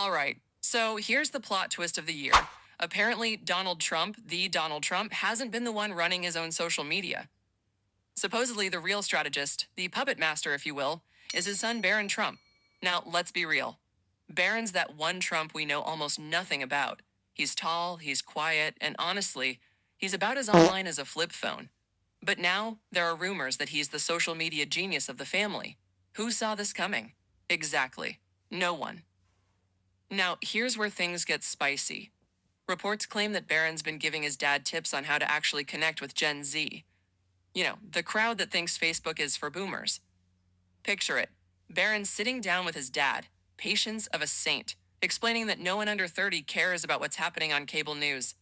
All right, so here's the plot twist of the year. Apparently, Donald Trump, the Donald Trump, hasn't been the one running his own social media. Supposedly, the real strategist, the puppet master, if you will, is his son Barron Trump. Now, let's be real. Barron's that one Trump we know almost nothing about. He's tall, he's quiet, and honestly, he's about as online as a flip phone. But now, there are rumors that he's the social media genius of the family. Who saw this coming? Exactly. No one. Now, here's where things get spicy. Reports claim that Barron's been giving his dad tips on how to actually connect with Gen Z. You know, the crowd that thinks Facebook is for boomers. Picture it. Barron sitting down with his dad, patience of a saint, explaining that no one under 30 cares about what's happening on cable news.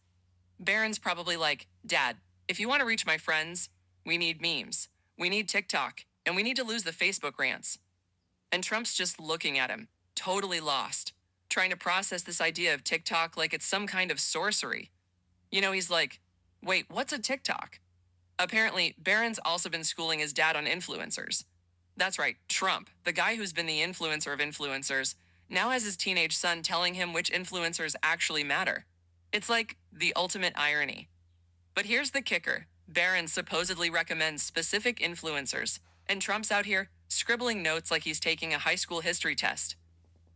Barron's probably like, Dad, if you want to reach my friends, we need memes, we need TikTok, and we need to lose the Facebook rants. And Trump's just looking at him, totally lost, trying to process this idea of TikTok like it's some kind of sorcery. You know, he's like, wait, what's a TikTok? Apparently, Barron's also been schooling his dad on influencers. That's right, Trump, the guy who's been the influencer of influencers, now has his teenage son telling him which influencers actually matter. It's like the ultimate irony. But here's the kicker. Barron supposedly recommends specific influencers, and Trump's out here scribbling notes like he's taking a high school history test.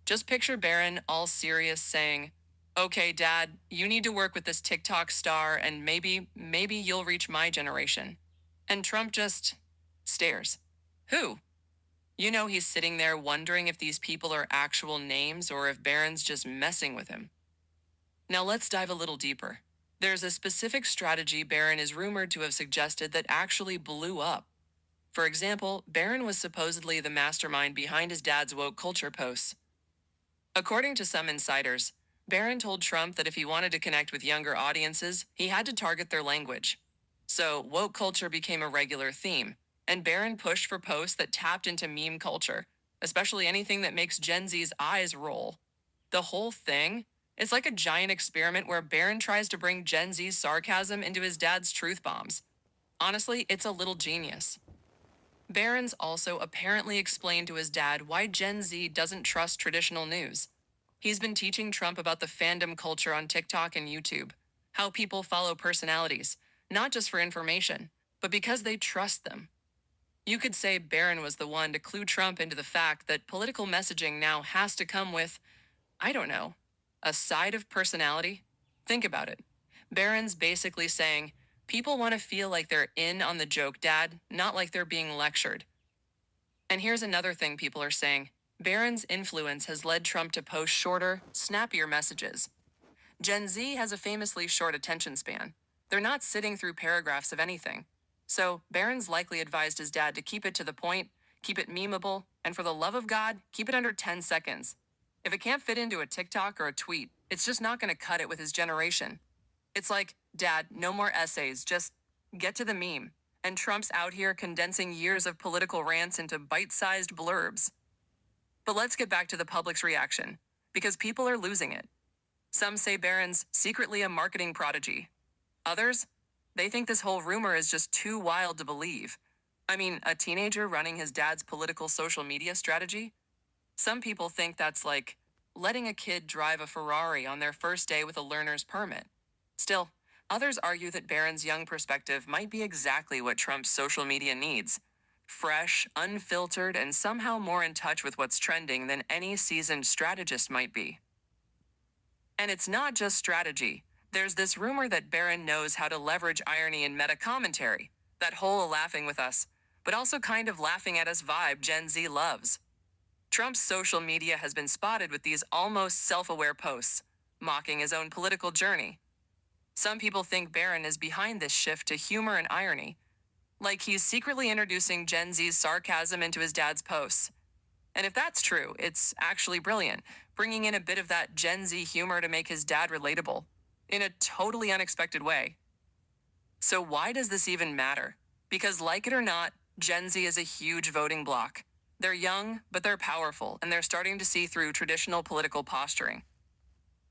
Just picture Barron all serious saying, okay, Dad, you need to work with this TikTok star and maybe you'll reach my generation. And Trump just stares. Who? You know he's sitting there wondering if these people are actual names or if Barron's just messing with him. Now let's dive a little deeper. There's a specific strategy Barron is rumored to have suggested that actually blew up. For example, Barron was supposedly the mastermind behind his dad's woke culture posts. According to some insiders, Barron told Trump that if he wanted to connect with younger audiences, he had to target their language. So woke culture became a regular theme, and Barron pushed for posts that tapped into meme culture, especially anything that makes Gen Z's eyes roll. The whole thing is like a giant experiment where Barron tries to bring Gen Z's sarcasm into his dad's truth bombs. Honestly, it's a little genius. Barron's also apparently explained to his dad why Gen Z doesn't trust traditional news. He's been teaching Trump about the fandom culture on TikTok and YouTube, how people follow personalities, not just for information, but because they trust them. You could say Barron was the one to clue Trump into the fact that political messaging now has to come with, I don't know, a side of personality? Think about it. Barron's basically saying, people want to feel like they're in on the joke, Dad, not like they're being lectured. And here's another thing people are saying. Barron's influence has led Trump to post shorter, snappier messages. Gen Z has a famously short attention span. They're not sitting through paragraphs of anything. So Barron's likely advised his dad to keep it to the point, keep it memeable, and for the love of God, keep it under 10 seconds. If it can't fit into a TikTok or a tweet, it's just not going to cut it with his generation. It's like, Dad, no more essays, just get to the meme. And Trump's out here condensing years of political rants into bite-sized blurbs. But let's get back to the public's reaction, because people are losing it. Some say Barron's secretly a marketing prodigy. Others, they think this whole rumor is just too wild to believe. I mean, a teenager running his dad's political social media strategy? Some people think that's like letting a kid drive a Ferrari on their first day with a learner's permit. Still, others argue that Barron's young perspective might be exactly what Trump's social media needs. Fresh, unfiltered, and somehow more in touch with what's trending than any seasoned strategist might be. And it's not just strategy. There's this rumor that Barron knows how to leverage irony in meta commentary, that whole laughing with us, but also kind of laughing at us vibe Gen Z loves. Trump's social media has been spotted with these almost self-aware posts, mocking his own political journey. Some people think Barron is behind this shift to humor and irony, like he's secretly introducing Gen Z's sarcasm into his dad's posts. And if that's true, it's actually brilliant, bringing in a bit of that Gen Z humor to make his dad relatable, in a totally unexpected way. So why does this even matter? Because like it or not, Gen Z is a huge voting bloc. They're young, but they're powerful, and they're starting to see through traditional political posturing.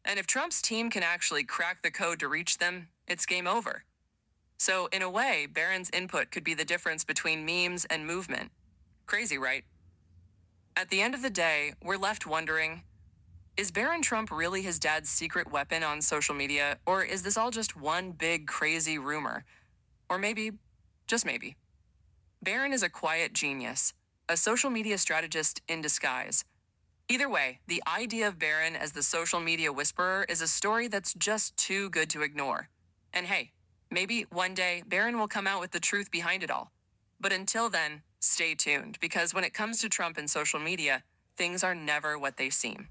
And if Trump's team can actually crack the code to reach them, it's game over. So in a way, Barron's input could be the difference between memes and movement. Crazy, right? At the end of the day, we're left wondering, Is Barron Trump really his dad's secret weapon on social media, or is this all just one big crazy rumor? Or maybe, just maybe, Barron is a quiet genius, a social media strategist in disguise. Either way, the idea of Barron as the social media whisperer is a story that's just too good to ignore. And hey, maybe one day Barron will come out with the truth behind it all. But until then, stay tuned, because when it comes to Trump and social media, things are never what they seem.